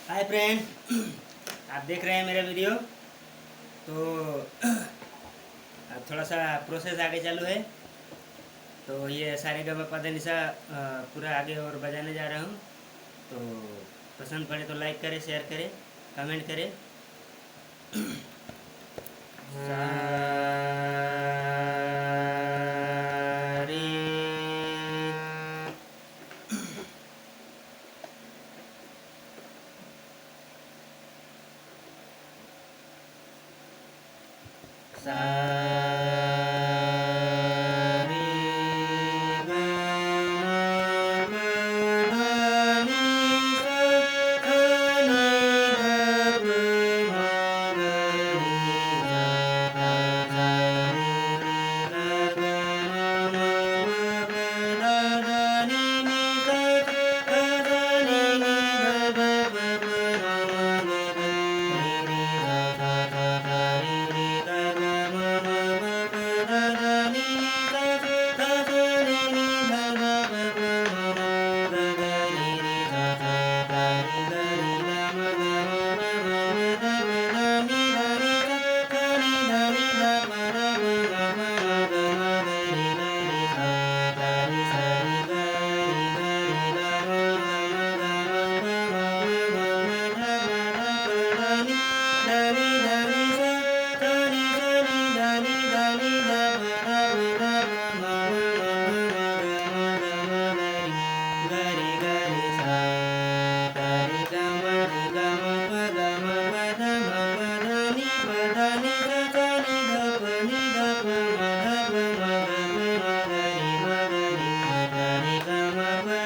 Hi friend, आप देख रहे हैं मेरा वीडियो। तो अब थोड़ा सा प्रोसेस आगे चालू है। तो ये सारे गा पा धा नि सा पूरा आगे और बजाने जा रहा हूँ। तो पसंद पड़े तो लाइक करें, शेयर करें, कमेंट करें। सा रे सा रे गा मा पा धा नि सा धा नि धा प मा गा रे सा सा रे रे गा गा मा पा धा धा नि सा सा धा नि नि धा धा प प म गा गा रे रे सा सा धा नि गा रे गा मा गा मा मा धा प धा नि धा नि सा धा नि धा नि धा प धा प गा मा गा मा गा रे गा रे सा धा नि सा रे गा रे गा रे गा मा गा मा गा मा मा मा धा मा धा प धा नि धा नि धा नि सा धा नि सा नि धा नि धा नि धा प धा प धा प मा मा मा गा मा गा मा गा रे गा रे सा गा रे गा मा प गा मा प धा मा प धा नि सा धा नि धा प नि धा प मा धा प मा गा मा गा रे मा गा रे गा रे गा मा प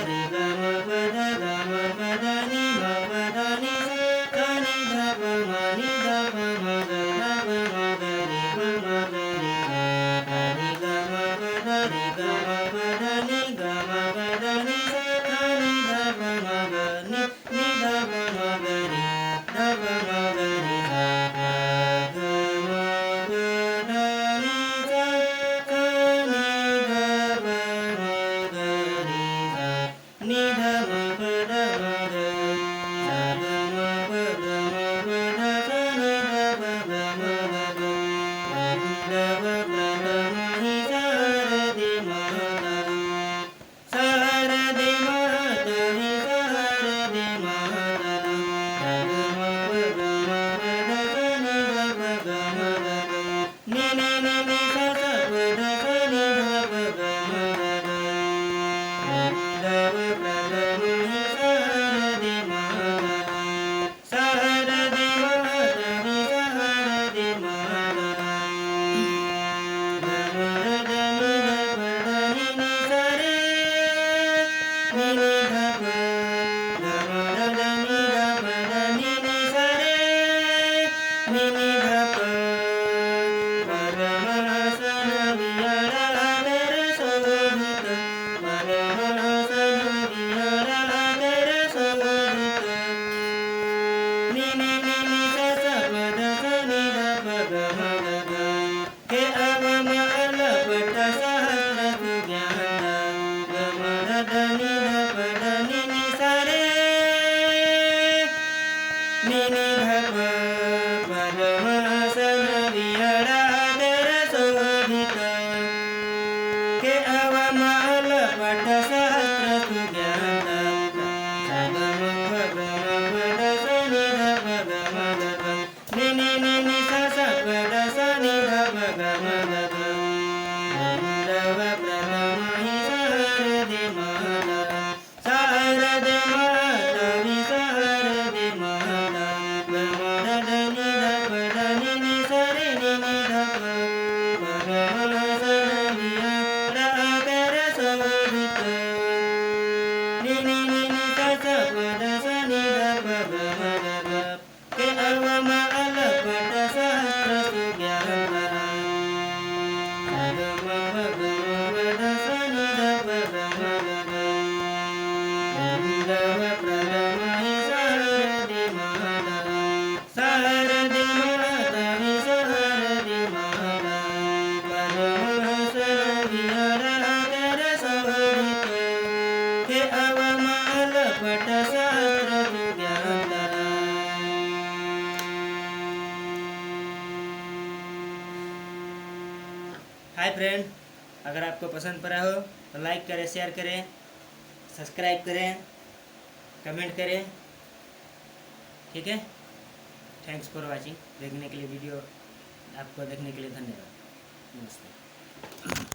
धा गा मा प धा नि मा प धा नि सा धा नि धा प मा नि धा प मा गा धा प मा गा रे मा मा गा रे गा रे गा मा प धा रे गा मा प धा नि गा मा प धा नि सा धा नि धा प मा गा नि धा प मा गा रे धा प मा गा रे सा गा मा प धा नि सा धा नि धा प मा गा रे सा नि धा मा प धा मा गा सा गा मा प गा मा प धा सा नि धा प गा मा गा गा नि धा प गा धा मा नि सा रे दे मा गा सा रे दे मा धा नि सा रे दे मा धा सा गा मा प गा मा प धा सा नि धा प गा मा गा गा नि नि सा सा प धा सा नि धा प गा मा गा गा नि धा प गा धा मा नि सा रे दे मा गा सा रे दे मा धा नि सा रे दे मा गा गा मा रे धा नि धा प धा नि नि सा रे नि नि धा प गा मा रे धा नि धा प धा नि नि सा रे नि नि धा प ಮ ಗ ಮ ಸ ನ ವಿ ಯ ರ ಗ ರ ಸ ಗ ಧಿ ತ ಮ ಗ ಮ ಸ ನ ವಿ ಯ ರ ಗ ರ ಸ ಗ ಧಿ ತ ni ni sa sa pa da sa ni da pa ga ma ga ga ke ava ma ala pata sahasra tu gyana ga ma da da ni da pa da ni sa re ni dha pa pa da ma sa na vi ya ra ga ra sa ga dhi ta ke ava ma ala pata sahasra tu gyana sa ga ma pa ga ma pa da sa ni dha pa ga ma ga ga ni sa sa pa da sa ni dha pa ga ma ga ga ni dha pa pra da ma hi sa re de ma da sa re de ma da vi sa re de ma da ga ma da da ni dha pa da ni sa re ni dha pa ma ga ma sa na vi ya ra ga ra sa ga dhi ta ni sa sa pa da sa ni dha pa ga ma ga ga ke ava ma ala pata sahasra su gyana sa ga ma pa ga ma pa da sa ni dha pa ga ma ga ga ni dha pa pra da ma hi sa re de ma da sa re de ma da ni sa re de ma da pa da ma sa na vi ya ra ga ra sa ga dhi ta ke ava ma ala pata sahasra su gyana hi friend, अगर आपको पसंद पड़ा हो तो like करें, share करें, subscribe करें, comment करें। ठीक है, थैंक्स फॉर वाचिंग। देखने के लिए वीडियो आपको देखने के लिए धन्यवाद। नमस्ते।